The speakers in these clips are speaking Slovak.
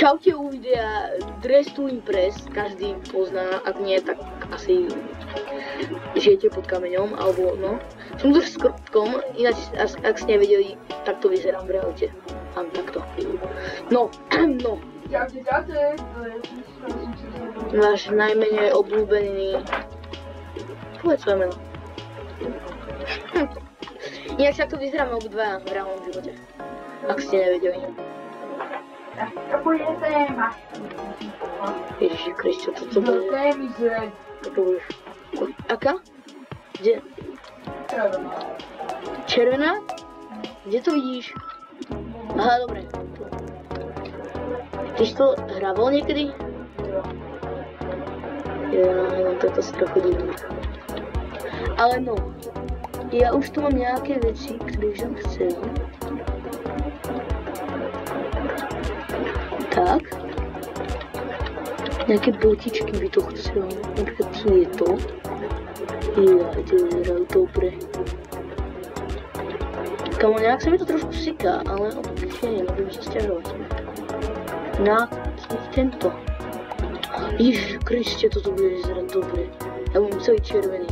Čaute u videa Dress to Impress, každý pozná, ak nie, tak asi žijete pod kameňom, alebo no. Som tu s krtkom, ináč ak ste nevedeli, tak to vyzerám v realite. Mám takto. No, no. Čaute. Náš najmenej obľúbený... Povedz svoje meno. Ináč takto vyzeráme obidvaja v reálnom živote. Ak ste nevedeli. To bude téma. Ježiši Kriste, toto bude... Do témy, že... Toto budeš... Aká? Kde? Červená. Červená? Kde to vidíš? Aha, dobre. Ty si to hrával niekedy? Ja, toto si trochu divné. Ale no, ja už tu mám nejaké veci, ktoré už som chcel. Tak. Nejaké botičky by to chcel. Napríklad tieto. Ja, tie vyzerajú dobre. Kamo, nejak sa mi to trošku syká, ale okej, môžem sa sťažovať. Na tento. Ježiš Kriste, toto bude vyzerať dobre. Ja budem celý červený.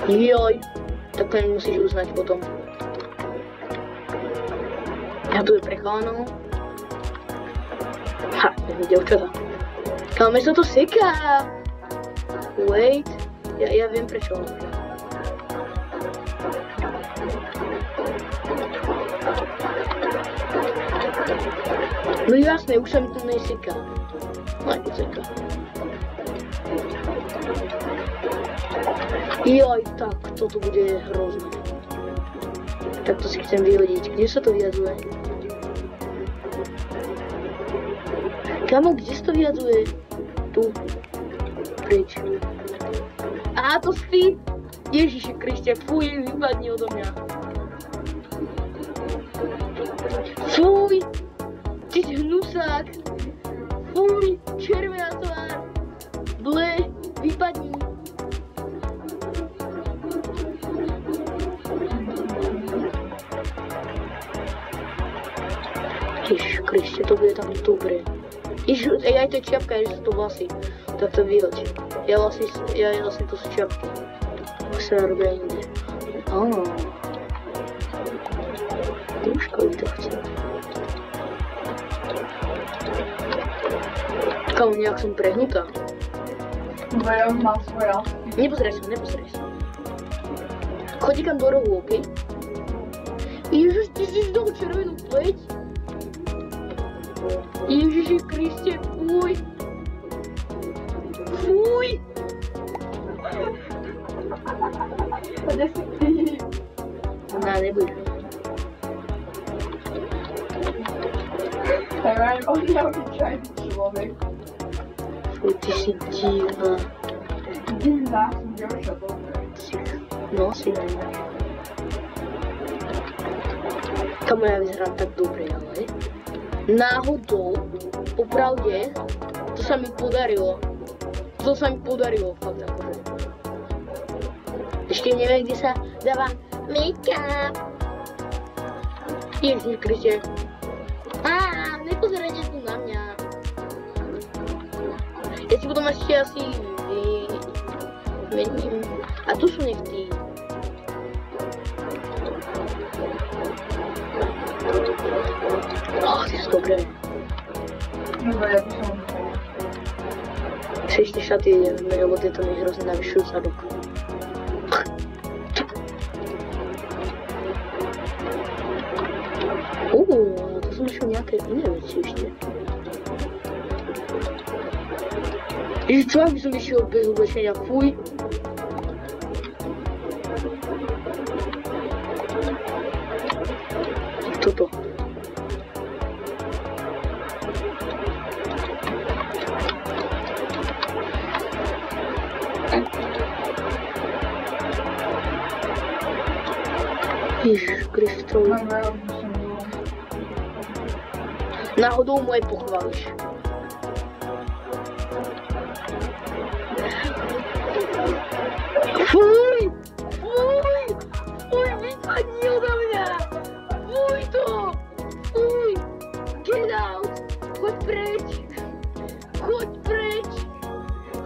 Joj, tak to mi musíš uznať potom. Ja tu je pre chalanov. Ha, devčatá. Kame sa to seká. Wait, ja viem prečo. No jasné, už sa mi to neseká. No aj to seká. Joj, tak, toto bude hrozné. Tak to si chcem vyhodiť. Kde sa to vyjadzuje? Kamo, kde sa to vyjadzuje? Tu. Preč. Á, to si ty? Ježiši Kriste, fuj, vypadni odo mňa. Fuj! Ty si hnusák! Fuj, červená tvár! Ble, vypadni! Ježiš Kriste, to bude tam dobre. Ježiš, aj to je čiapka, že sú to vlasy. Tak to vyhoď. Ja vlastne to sú čiapky. Ak sa robia inde. Áno. Dúškovi to chce. Kamo, nejak som prehnutá. No ja už mám svoj outfit. Nepozeraj sa. Choď kam do rohu, okej? Ježiš, ty si z toho červenú pleť? Ježiši Kriste, fuj! Fuj! Kde si ty?Ná, nebudeš. Tak mám obyčajný človek. Fuj, ty si divná. Divná, som ďalšia, dobre. No, si divná. Kamo, ja vyzerám tak dobre, ale... Náhodou, popravde, to sa mi podarilo. Fakt akože. Ešte neviem, kde sa dáva make-up. Ježiš Kriste. Nepozerajte tu na mňa. Ja si potom ešte asi vymením. A tu sú nechty. Ty sú dobré. No ja by som... Ešte šaty ideme, lebo tieto mi hrozne navyšujú zadok. To som išiel nejaké iné veci ešte. Ježiš, čo ak by som išiel bez oblečenia, fuj. Toto. Ježiš Kristov. Náhodou moje pochváliš. Fuj! Fuj! Fuj, vypadni odo mňa! Fuj to!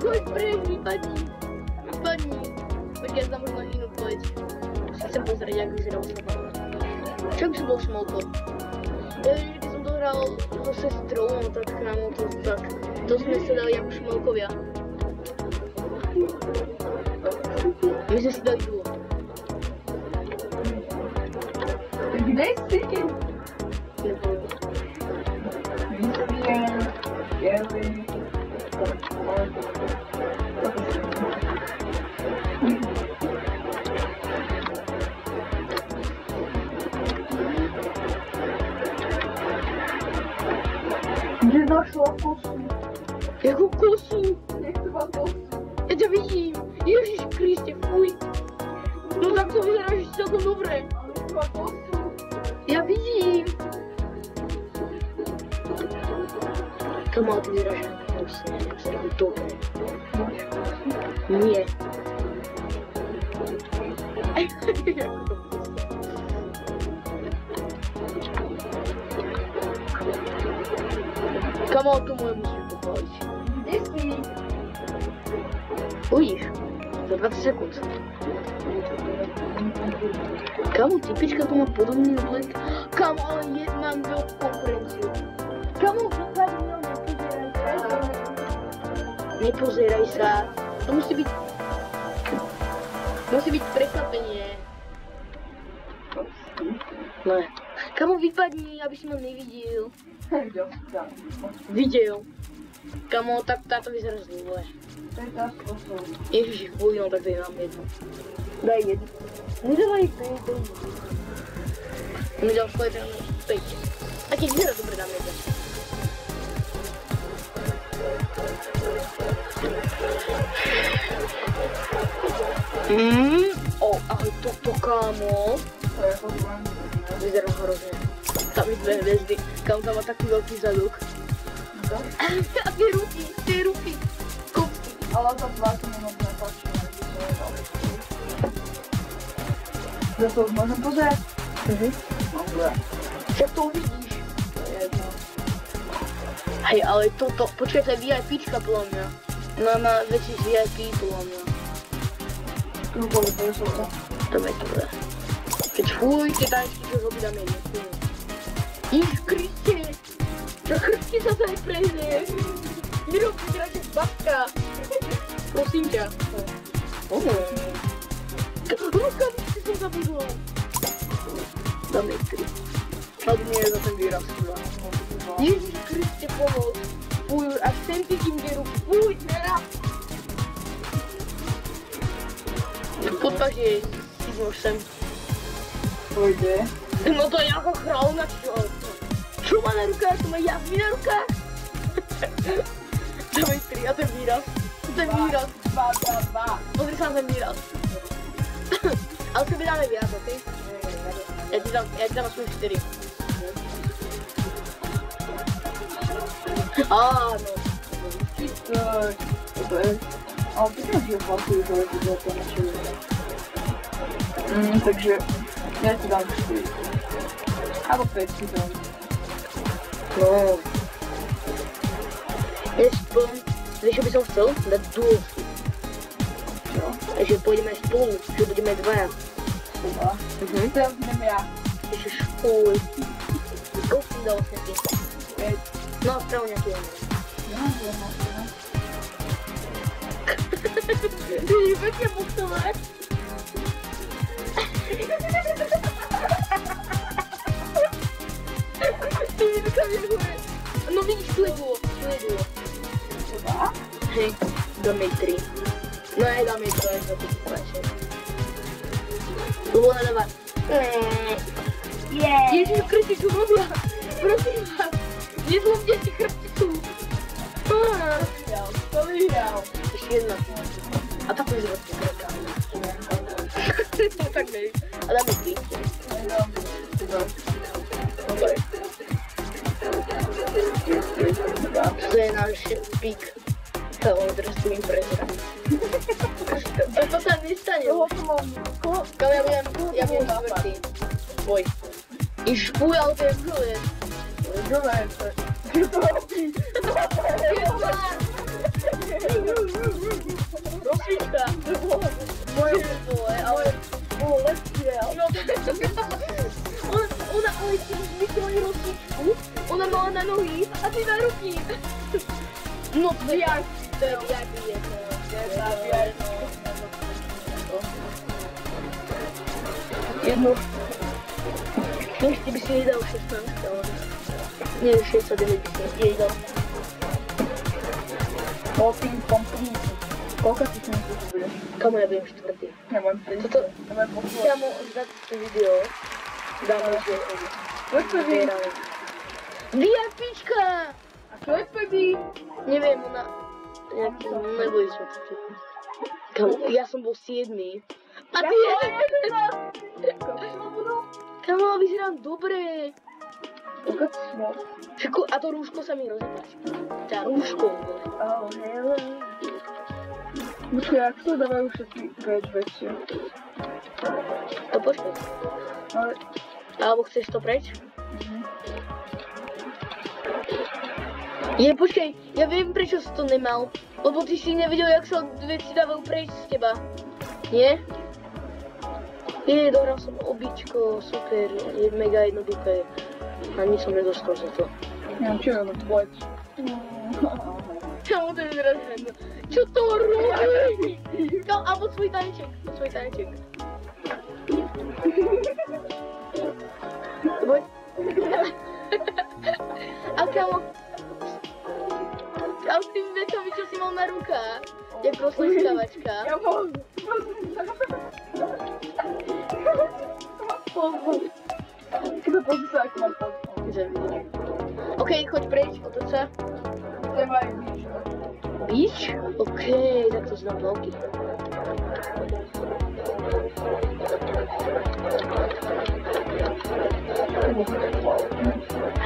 Choď preč, vypadni. Vypadni. Počkej, ja znam možno inú pleť. Si chcem pozrieť, jak vyzerá osoba. Čo by som bol Šmolko? Ja viem, že keď som to hral so sestrou, no tak kámo, to sme sa dali ako Šmolkovia. My sme si dali duo. Kde si? Nebolo. Kde našla kosu? Jakú kosu? Nechce ma kosu. Ja ťa vidím. Ježiš Kriste, fuj. No tak to vyzeráš celkom dobre. Ale nechce ma kosu. Ja vidím. Kamo, ty vyzeráš ako kosu. Celkom dobre. Nie. Kamo, to moje musíš pochváliť. Kde si? Uvidíš. Za 20 sekúnd. Kamo, typička to má podobný oblek. Kamo, ale mám veľkú konkurenciu. Kamo, zapádi mňa, nepozeraj sa. Nepozeraj sa. To musí byť... Musí byť prekvapenie. Ne. Kamo, vypadni, aby si ma nevidel. Videl. Kamo, tak táto vyzerá zle. To je tá kosu. Ježiši, fuj, no tak daj nám jednu. Daj jednu. Nedávaj 5, daj. On mi dal svoje, tak nám 5. A keď vyzerá dobre, dám jednu. Ale toto, kámo. To je problém. Vyzerá hrozne. Tam je 2 hviezdy. Kámo, tam má taký veľký zadok. To? A tie ruky. Kopky. Ale to 20 minút nepáči. Za to už môžem pozrieť? Dobre. Však to uvidíš. To je jedno. Hej, ale toto, počkaj, to je VIPčka podľa mňa. Ona má veci z VIP podľa mňa. Tu boli, to je to. To je to dobré. Keď fuj, tie taječky, čo robí, dáme jednu. Ježiš Kriste! Na chrbte sa tady prejde. Nerobí radšej babka. Prosím ťa. Rukavičky som zabudol. Dáme 3. Alebo nie je za ten výraz. Ježiš Kriste, pomoc. Fuj, až sem cítim dieru. Fuj, nerad. Podpaži, môž sem. Pôjde. No to je ako chráľovna, čo? Čo má na rukách? To má jazvy na rukách? Dávaj 3, a to je výraz. To je výraz. 2. Pozri sa na ten výraz. Ale sebe dáme výraz, ok? Ja ti dám aspoň 4. Áno. To je... Ale ty máš ju platujú, že je to to načili. Takže ja ti dám 4. Alebo 5 si dám. No. Aspoň, vieš, čo by som chcel? Dať duelky. Čo? Takže pôjdeme spolu, že budeme dvaja. Spolu. Teraz budem ja. Ježiš, fuj. Koľko som dal vlastne ty? 5. No a spravo nejaký on. Ja mám Ty je pekne pochcové. Ty je takám jak hore. No vidíš, tu je duo. Hej, dáme 3. No aj dáme 2, za to kúpače. Lebo ona dáva. Ježiš, Kriste, čo robia? Prosím vás, nezlomte si chrbticu. To vyhral. Ešte jedna. A tak to vyzerá kreka. No tak nej. A dáme 3. Dobre. To je náš pík. Teraz tu im prezerám. To sa nestane. Kam ja budem štvrtý. Tvoj. Iš fuj, ale to je zlé. Dobre, to je... Rozsvička. Moje vole, ale bolo lepšie. No to je ona ale si vytvojí rozsvičku, ona mala na nohy a ty na ruky. No to je VIP je to. Jedno. Ešte by si jej dal 16, ale nie, 69 by si jej dal. Hoping complete. Koľko si s ním budeš? Kamo, ja budem štvrtý. Nebudem prvý. Toto, Nebudem poslúvať. kamo, za to video dáme, že Čo je prvý? VIPčka! A čo je prvý? Neviem, ona... Neboli sme to. Kamo, ja som bol 7. A ty je... Kamo, vyzerám dobre. Koľko si smol? A to rúško sa mi hrozne páči. Tá rúško. Oh, hele. Počkaj, jak to dávajú všetky väčšie? To počkaj. Ale... Alebo chceš to preč? Počkaj, ja viem prečo si to nemal. Lebo ty si nevidel, jak sa veci dávajú preč z teba. Nie? Dohral som običko, super, je mega jednoduché. A nič som nedostal za to. Neviem, čo je to tvoje. Kamo, to je teraz hrozné. Čo to robí? Kamo, a poď svoj taneček, Poď. A kamo, a s tými vecami, čo si mal na rukách, jak rozliškávačka. Ja mám. Pozri sa, ako mám pozor. OK, choď preč, otoč sa. Treba aj byť. Beach? OK, tak to znám veľký.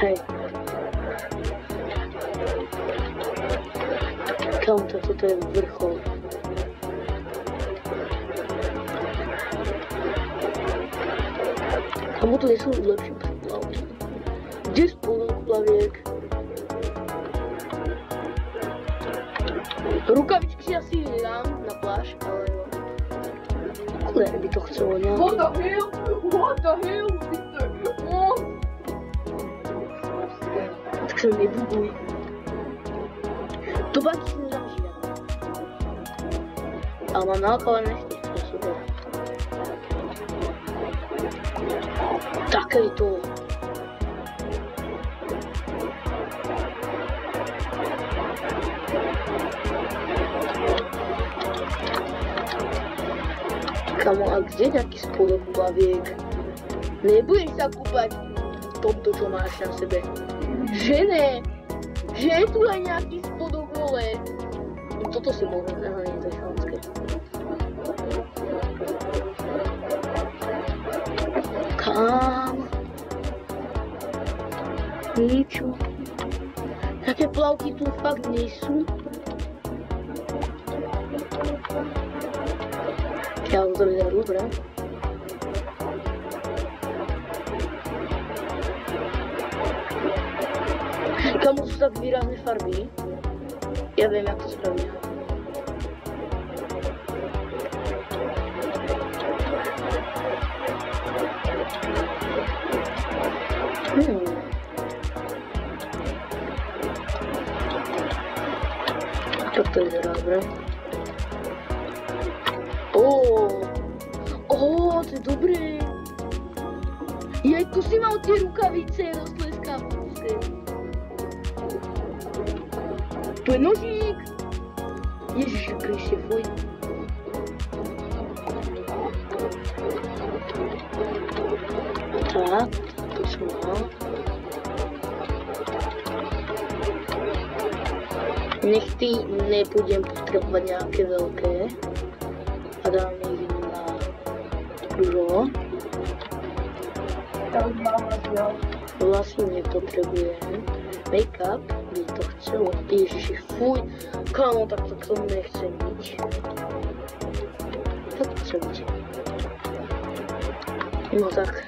Hej. Kam toto je vrchol. Kamo to nie sú lepšie plavky. Kde spolu plaviek? Rukavičky si asi dám na pláž, ale kule by to chcelo nejaké. What the hell? What the hell? Tak sa nebuduj. To baky si nedám žiadne. Ale mám naokalé nechty, to je super. Také to. Kamo, a kde nejaký spodok plaviek? Nebudeš sa kúpať v tomto, čo máš na sebe. Že ne? Že je tu aj nejaký spodok vole. Toto si mohol nahaniť, to je chalanské. Kam? Ničo. Také plavky tu fakt nie sú. Ja to vyzerá dobré. Kamo sú tak výrazné farby. Ja viem, jak to spraviť. Tak to vyzerá dobré. To je dobré. Tu si mal tie rukavice roztleskávajúce. Tu je nožík. Ježiši Kriste, fuj. Tak, to som mal. Nechty nebudem potrebovať nejaké veľké. A dám ich na kružo. Vlasy nepotrebujem. Make-up by to chcelo. Ježiši, fuj. Kámo, tak to nechcem nič. Tak to chcem nič. No tak.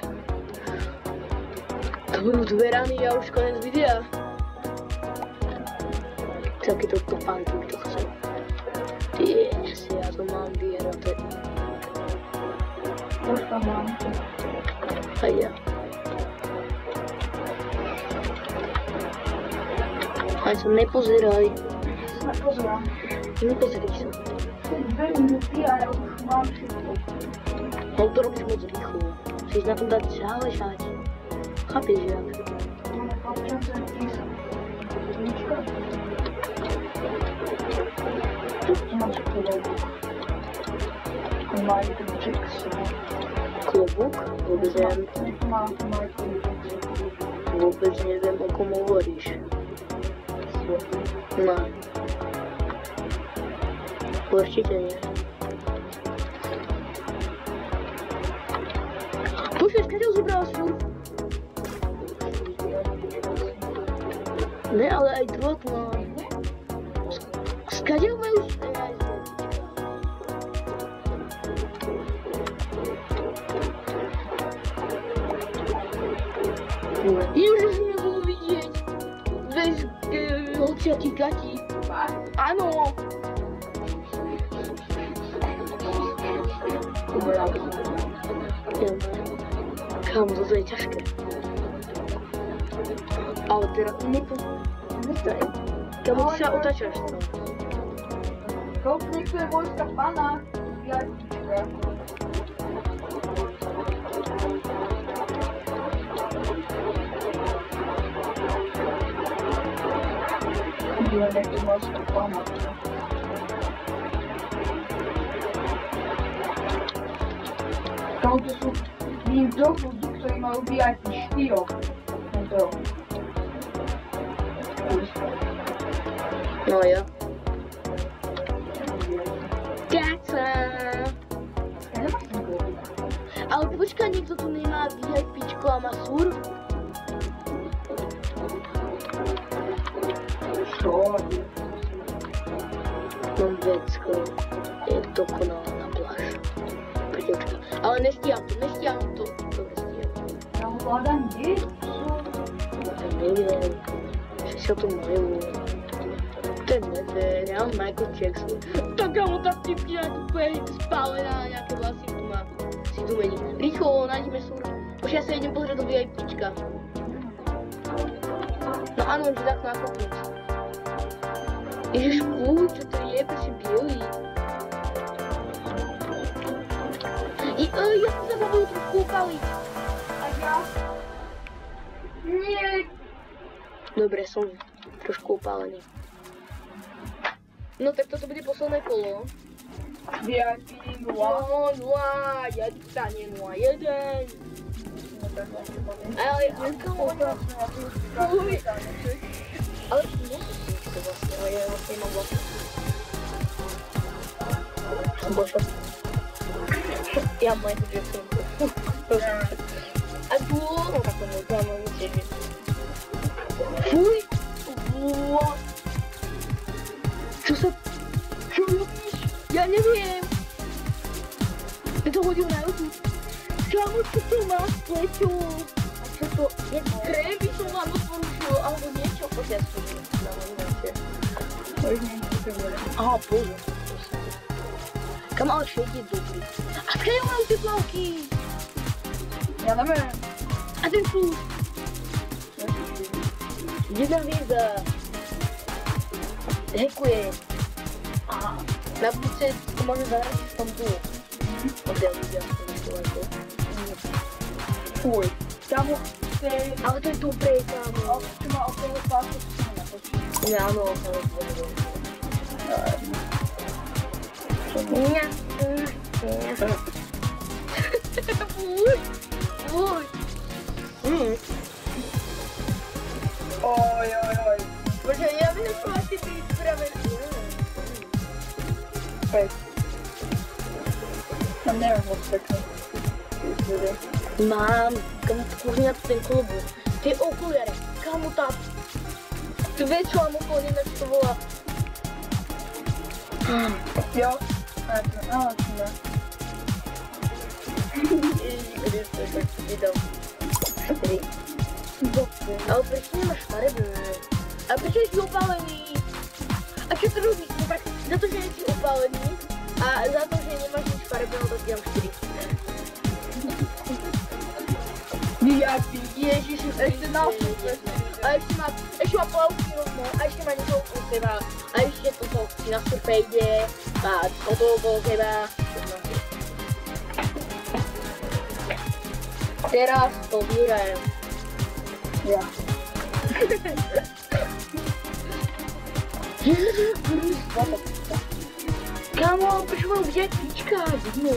To budú 2 rany a už konec videa. Takéto topánky by to chcem. Yes, já to mám vyhraté. Už to mám. A já. Ale se nepozeraj. Nepozerám. Nepozerej se. 2 minuty a já už mám všechno. No to robíš moc rýchlo. Chceš na tom dát záležať. Chápeš, jak? Občas se písat. To máš klobuk. Má jeden Jackson. Klobuk? Vůbec nevím. Má klobuk. Vůbec nevím, o kom hovoríš. Ne. Určitě ne. Počkej, skade ho zobrala svůj? Ne, ale aj druhotná. Skade ho majú? Ježiš, si nebolo vidieť. Bez holčiatí gati. Áno. Kámo, toto je ťažké. Ale teda nepostajem. Kámo, ty sa otáčaš to. Koupnik je vojska pana. VIPčka. Jaký vojska pana. Kámo, to sú ľudí, ktorí majú VIP 4. No jo. Káca. Ale počkaj, niekto tu nemá VIPčko a má sur? Čo? Mám vecko. Je dokonalá pláž. Počkaj. Ale nestíham to. Dobre, stíham. Ja ho hľadám, kde? Ja neviem. Že sa to majú. To je nefér, ja mám Michael Jackson. Tak kámo, tá typky je úplne spálená, nejaké vlasy tu má. Si tu mení. Rýchlo, nájdeme sur. Už ja sa idem pozrieť do VIPčka. No áno, on ti tak nakopnúť. Ježiš, fuj, čo to je, prečo bielý? Ja som sa zabudol trošku upaliť. A ja? Nie. Dobre, som trošku upálený. No tak toto bude posledné kolo. VIP 0. 0, 1, 1. Ale to vlastne, ja vlastne mám vlastne. Bože. Ja mám Michael Jackson. A tu, no tak to neznám, musíš. Fuj! Čo robíš? Ja neviem. Ja to hodil na YouTube. Kámo, čo to máš s pleťou? A čo to? Je krém by som vám odporučil, alebo niečo? Poďte, ja som na momente. Aha, bože. Kam ale šejk je dobrý. A skade majú tie plavky? Ja neviem. A ten fúr? Jedna hviezda. Hekuje. Aha. Na budúce to môže zahrať v tom tu. Odjel ľudia. Fuj. Kámo, to je... Ale to je dobré, kámo. Čo má okolo pásku, čo sa natočí. Ja, áno, Nie. Fuj. Oj. Bože, ja by som asi byť spravený. Hej. Tam neviem moc pekne. Mám, kamu kúrňa ten klobúk. Tie okuliare, kamu tá... Ty vieš, čo mám úplne inak to volá. Jo. Áno, čo má. Ježiš, to tak vydal. Ale prečo nemáš farebné? A prečo si opálený? A čo to robíš? No tak za to, že nie si opálený a za to, že nemáš nič farebného, tak dám 4. VIP. Ježiši, Ešte na a ešte má plavky rovno, a ešte má niečo okolo seba, a ešte toto si na surfe ide, a toto okolo seba. Teraz to vyhrajem. Ja. Kámo, proč mám VIPčka? Vidno.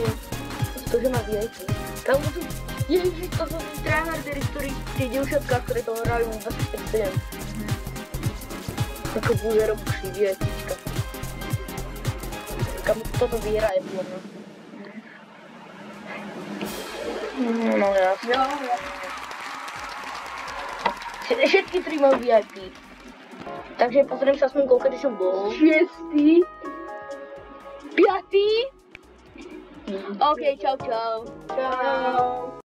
To, že má VIP. Kámo, to Ježiš, to sú tí tryhardery, ktorí, tie dievčatka, ktoré to hrajú 24/7. Ako bude robiť VIPčka. Kámo, toto vyhraje podľa mňa. No ja. Všetky 3 mám VIP. Takže pozriem sa aspoň koľko som bol. 6. 5. OK, čau. Čau.